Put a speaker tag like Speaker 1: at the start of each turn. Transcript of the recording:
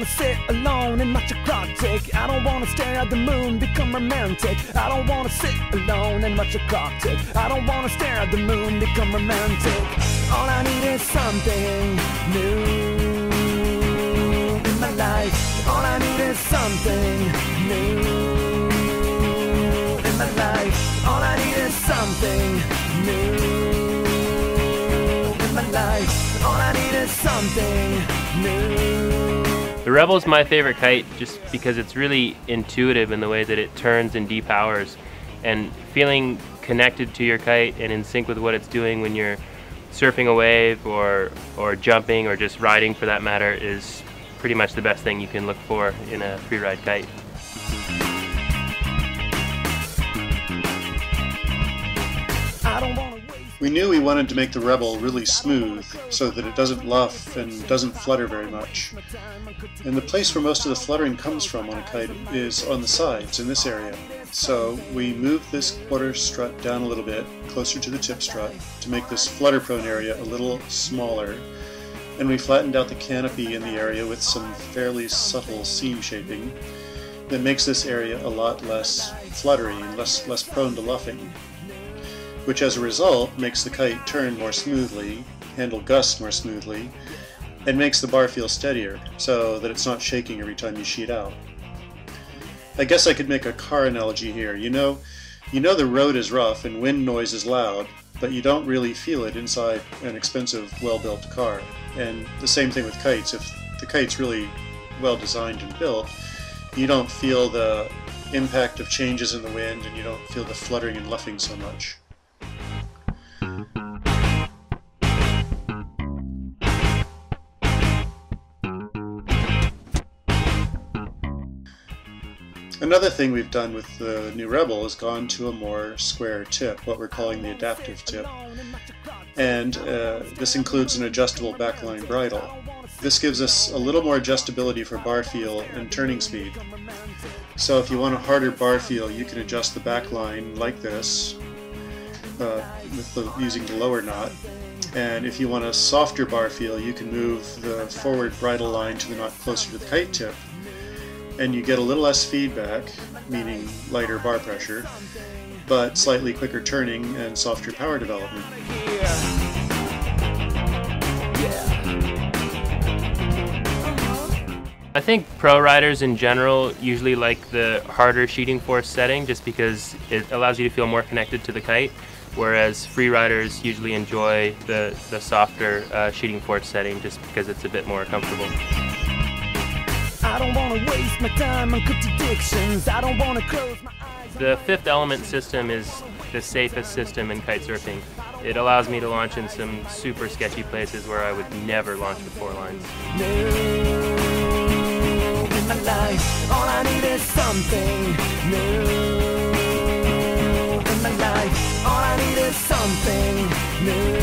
Speaker 1: sit alone and watch a clock tick. I don't wanna stare at the moon, become romantic. I don't wanna sit alone and watch a clock tick. I don't wanna stare at the moon, become romantic. All I need is something new in my life. All I need is something new in my life. All I need is something new in my life. All I need is something new.
Speaker 2: The Rebel is my favorite kite just because it's really intuitive in the way that it turns and depowers, and feeling connected to your kite and in sync with what it's doing when you're surfing a wave or jumping or just riding for that matter is pretty much the best thing you can look for in a free-ride kite.
Speaker 3: We knew we wanted to make the Rebel really smooth so that it doesn't luff and doesn't flutter very much. And the place where most of the fluttering comes from on a kite is on the sides in this area. So we moved this quarter strut down a little bit, closer to the tip strut, to make this flutter-prone area a little smaller. And we flattened out the canopy in the area with some fairly subtle seam shaping that makes this area a lot less fluttery and less prone to luffing, which as a result makes the kite turn more smoothly, handle gusts more smoothly, and makes the bar feel steadier so that it's not shaking every time you sheet out. I guess I could make a car analogy here. You know the road is rough and wind noise is loud, but you don't really feel it inside an expensive, well-built car. And the same thing with kites. If the kite's really well designed and built, you don't feel the impact of changes in the wind and you don't feel the fluttering and luffing so much. Another thing we've done with the new Rebel is gone to a more square tip, what we're calling the adaptive tip. And this includes an adjustable backline bridle. This gives us a little more adjustability for bar feel and turning speed. So if you want a harder bar feel, you can adjust the backline like this, using the lower knot. And if you want a softer bar feel, you can move the forward bridle line to the knot closer to the kite tip, and you get a little less feedback, meaning lighter bar pressure, but slightly quicker turning and softer power development.
Speaker 2: I think pro riders in general usually like the harder sheeting force setting just because it allows you to feel more connected to the kite, whereas free riders usually enjoy the softer sheeting force setting just because it's a bit more comfortable.
Speaker 1: I don't want to waste my time on contradictions. I don't want to close my eyes.
Speaker 2: The fifth element system is the safest system in kite surfing. It allows me to launch in some super sketchy places where I would never launch with 4 lines.
Speaker 1: In my life, all I need is something new. In my life, all I need is something new.